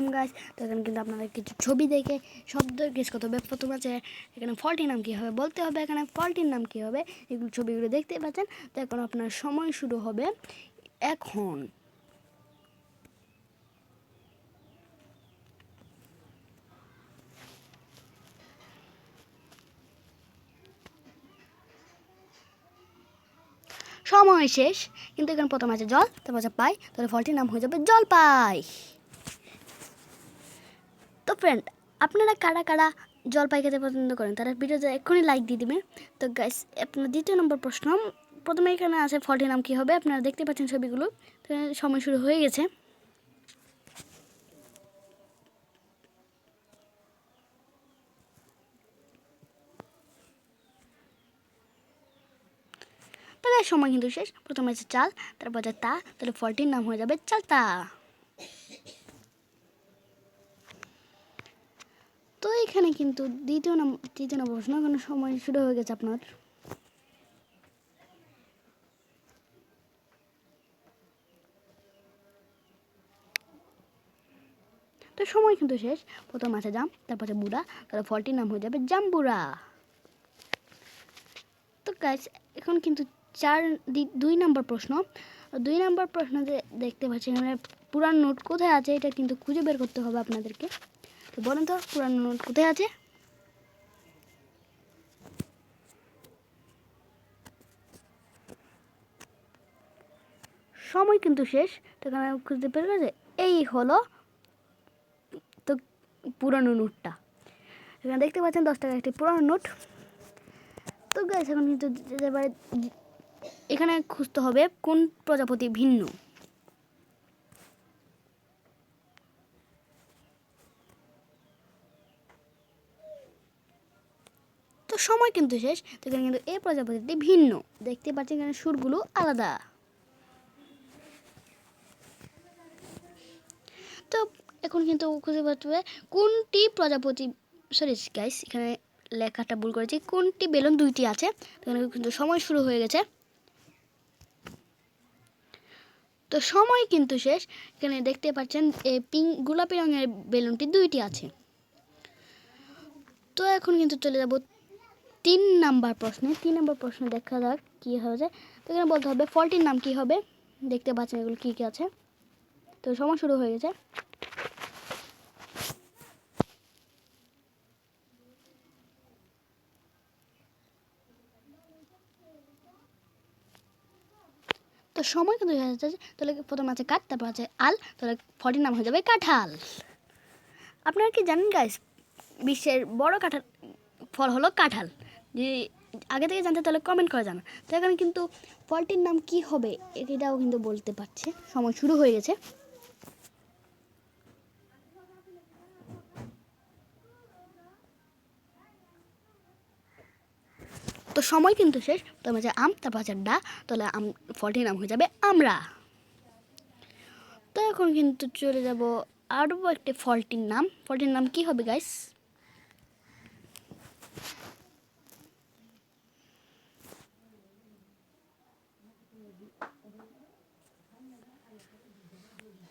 Welcome guys. তো এখানে কিন্তু আপনারা কিছু ছবি দেখে শব্দ গেস করতে হবে। প্রথম আছে এখানে ফলটির নাম কী হবে বলতে হবে, এখানে ফলটির নাম কী হবে এগুলো ছবিগুলো দেখতে পাচ্ছেন। তো এখন আপনার সময় শুরু হবে এখন। সময় শেষ, কিন্তু এখানে প্রথম আছে জল, তারপর আছে পাই, তাহলে ফলটির নাম হয়ে যাবে জলপাই। তো ফ্রেন্ড, আপনারা কারা কারা জলপাই খেতে পছন্দ করেন তারা ভিডিওতে এক্ষুনি লাইক দিয়ে দিবেন। তো গাইস, আপনার দ্বিতীয় নম্বর প্রশ্ন, প্রথমে এখানে আছে ফলটির নাম কী হবে, আপনারা দেখতে পাচ্ছেন ছবিগুলো। তো সময় শুরু হয়ে গেছে। তাহলে সময় কিন্তু শেষ। প্রথমে আছে চাল, তারপর আছে তা, তাহলে ফলটির নাম হয়ে যাবে চালতা। তো এখানে কিন্তু তৃতীয় নম্বর প্রশ্ন, এখানে সময় শুরু হয়ে গেছে আপনার। তো সময় কিন্তু শেষ। প্রথম আছে জাম, তারপর আছে বুড়া, তাহলে ফলটির নাম হয়ে যাবে জাম্বুরা। তো গাইস, এখন কিন্তু দুই নম্বর প্রশ্ন। দুই নম্বর প্রশ্ন দেখতে পাচ্ছি এখানে পুরানো নোট কোথায় আছে, এটা কিন্তু খুঁজে বের করতে হবে আপনাদেরকে। তো বলেন তো পুরানো নোট কোথায় আছে। সময় কিন্তু শেষ। তো এখানে খুঁজতে পেরে গেছে, এই হলো তো পুরানো নোটটা। এখানে দেখতে পাচ্ছেন 10 টাকার একটি পুরানো নোট। তো গাইস, এখন কিন্তু এখানে খুঁজতে হবে কোন প্রজাপতি ভিন্ন। তো সময় কিন্তু শেষ। তো এখানে কিন্তু এই প্রজাপতিটি ভিন্ন, দেখতে পাচ্ছেন এখানে সুরগুলো আলাদা। তো এখন কিন্তু খুঁজে পাচ্ছে কোনটি প্রজাপতি, সরি গাইস এখানে লেখাটা ভুল করেছি, কোনটি বেলুন দুইটি আছে। এখানে কিন্তু সময় শুরু হয়ে গেছে। তো সময় কিন্তু শেষ। এখানে দেখতে পাচ্ছেন এই গোলাপি রঙের বেলুনটি দুইটি আছে। তো এখন কিন্তু চলে যাব 3 নাম্বার প্রশ্নে। 3 নাম্বার প্রশ্ন দেখা যাক কী হয়েছে। তো এখানে বলতে হবে ফলটির নাম কী হবে। দেখতে পাচ্ছেন এগুলো কী কী আছে। তো সময় শুরু হয়ে গেছে। তো সময় কিন্তু হয়ে যাচ্ছে। তাহলে প্রথমে আছে কাঠ, তারপর আছে আল, তাহলে ফলটির নাম হয়ে যাবে কাঁঠাল। আপনারা কি জানেন গাইস, বিশ্বের বড় কাঁঠাল ফল হলো কাঁঠাল? যদি আগে থেকে জানতে তাহলে কমেন্ট করে জানান। তো এখানে কিন্তু ফলটির নাম কি হবে এটাও কিন্তু বলতে পারছে। সময় শুরু হয়ে গেছে। তো সময় কিন্তু শেষ। প্রথমে আছে আম, তারপর আছে ডা, তাহলে ফলটির নাম হয়ে যাবে আমরা। তো এখন কিন্তু চলে যাব আরও একটি ফলটির নাম। ফলটির নাম কি হবে গাইস।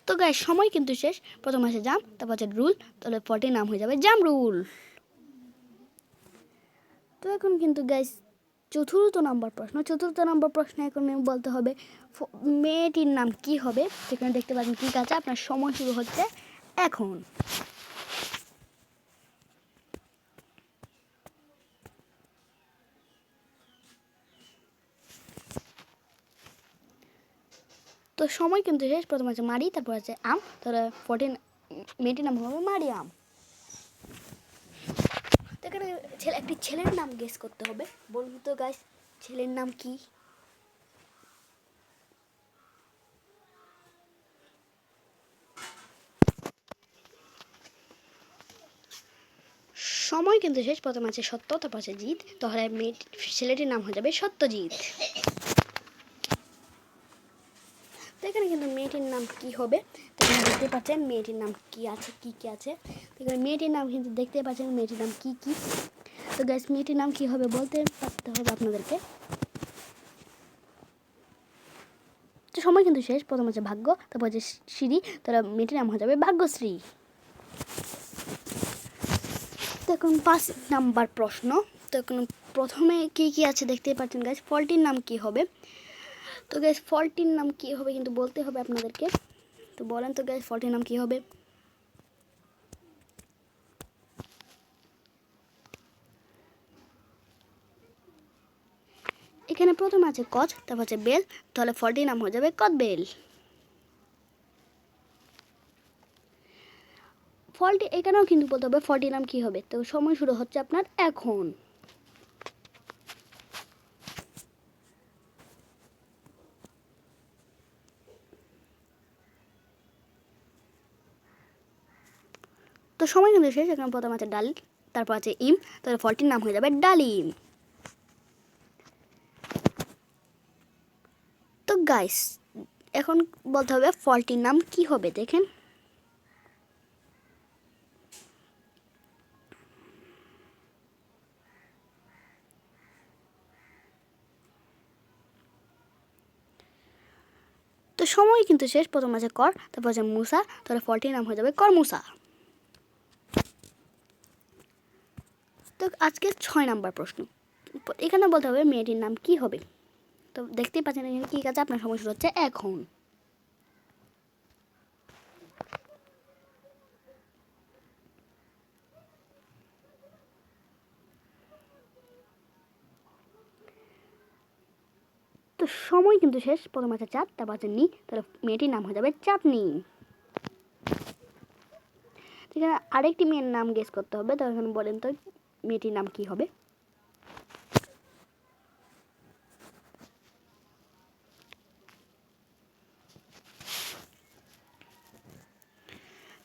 তো গাইস, সময় কিন্তু শেষ। প্রথম আছে জাম, তারপর আছে রুল, তাহলে ফলটির নাম হয়ে যাবে জামরুল। তো এখন কিন্তু গাইস চতুর্থ নম্বর প্রশ্ন এখন বলতে হবে মেয়েটির নাম কি হবে। সেখানে দেখতে পাচ্ছেন কি আছে, আপনার সময় শুরু হচ্ছে এখন। তো সময় কিন্তু শেষ। প্রথম আছে মারি, তারপর আছে আম, তাহলে মেয়েটির নাম হবে মারিয়াম। তো এখানে একটি ছেলের নাম গেস করতে হবে। বলুন তো গাইস, ছেলের নাম কি। সময় কিন্তু শেষ। প্রথম আছে সত্য, তারপর আছে জিৎ, তাহলে ছেলেটির নাম হয়ে যাবে সত্যজিৎ। তো এখানে কিন্তু মেয়েটির নাম কি হবে, তো এখানে দেখতে পাচ্ছেন মেয়েটির নাম কি আছে, কি কি আছে। তো এখানে মেয়েটির নাম কিন্তু দেখতে পাচ্ছেন মেয়েটির নাম কি কি। তো গাইস, মেয়েটির নাম কি হবে বলতে পারতে হবে আপনাদেরকে। তো সময় কিন্তু শেষ। প্রথম আছে ভাগ্য, তারপর আছে সিঁড়ি, তাহলে মেয়েটির নাম হয়ে যাবে ভাগ্যশ্রী। দেখুন 5 নাম্বার প্রশ্ন। তো এখন প্রথমে কি কি আছে দেখতেই পাচ্ছেন গাইস। ফলটির নাম কি হবে? তো গাইস ফলটির নাম কি হবে কিন্তু বলতে হবে আপনাদেরকে। তো বলেন তো গাইস ফলটির নাম কি হবে? এখানে প্রথমে আছে কচ, তারপর আছে বেল, তাহলে ফলটির নাম হয়ে যাবে কদবেল। ফলটি এখানেও কিন্তু বলতে হবে ফলটির নাম কি হবে। তো সময় শুরু হচ্ছে আপনার এখন। তো সময় কিন্তু শেষ। এখানে প্রথম আছে ডাল, তারপর আছে ইম, তাহলে ফলটির নাম হয়ে যাবে ডালিম। তো গাইস এখন বলতে হবে ফলটির নাম কি হবে দেখেন। তো সময় কিন্তু শেষ। প্রথম আছে কর, তারপর আছে মুসা, তাহলে ফলটির নাম হয়ে যাবে করমুসা। তো আজকে 6 নাম্বার প্রশ্ন। এখানে বলতে হবে মেয়েটির নাম কি হবে। তো দেখতেই পাচ্ছেন এখানে কি কাছে আপনার সময় শুরু হচ্ছে এখন। তো সময় কিন্তু শেষ। প্রথম আছে চাঁদ, তারপর আছে নি, তাহলে মেয়েটির নাম হয়ে যাবে চাঁদনি। এখানে আরেকটি মেয়ের নাম গেস করতে হবে। তো এখানে বলেন তো মেয়েটির নাম কি হবে।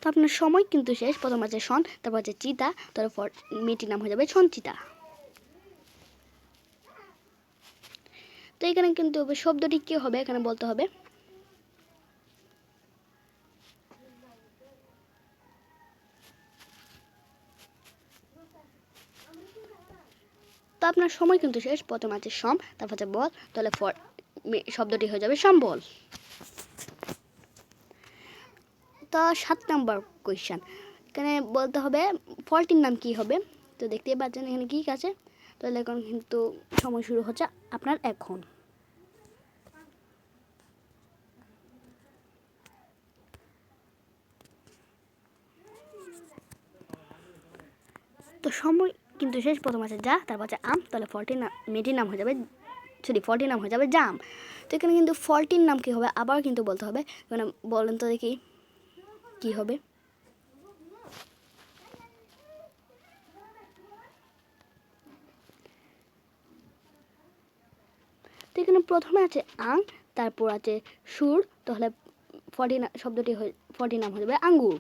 তো আপনার সময় কিন্তু শেষ। প্রথম আছে শন, তারপর আছে চিতা, তারপর মেয়েটির নাম হয়ে যাবে সঞ্চিতা। তো এখানে কিন্তু শব্দটি কি হবে এখানে বলতে হবে। তো আপনার সময় কিন্তু শেষ। প্রথম আছে সম, তারপর আছে বল, তাহলে শব্দটি হয়ে যাবে সম্বল। তো 7 নাম্বার কোয়েশ্চেন। এখানে বলতে হবে ফলটির নাম কি হবে। তো দেখতেই পাচ্ছেন এখানে কি আছে। তাহলে এখন কিন্তু সময় শুরু হচ্ছে আপনার এখন। তো সময় কিন্তু শেষ। প্রথম আছে যা, তারপর আছে আম, তাহলে ফলটির নাম মেয়েটির নাম হয়ে যাবে ফলটির নাম হয়ে যাবে জাম। তো এখানে কিন্তু ফলটির নাম কি হবে আবার কিন্তু বলতে হবে। এখানে বলেন তো দেখি কি হবে। তো এখানে প্রথমে আছে আং, তারপর আছে সুর, তাহলে ফলটির নাম হয়ে যাবে আঙ্গুর।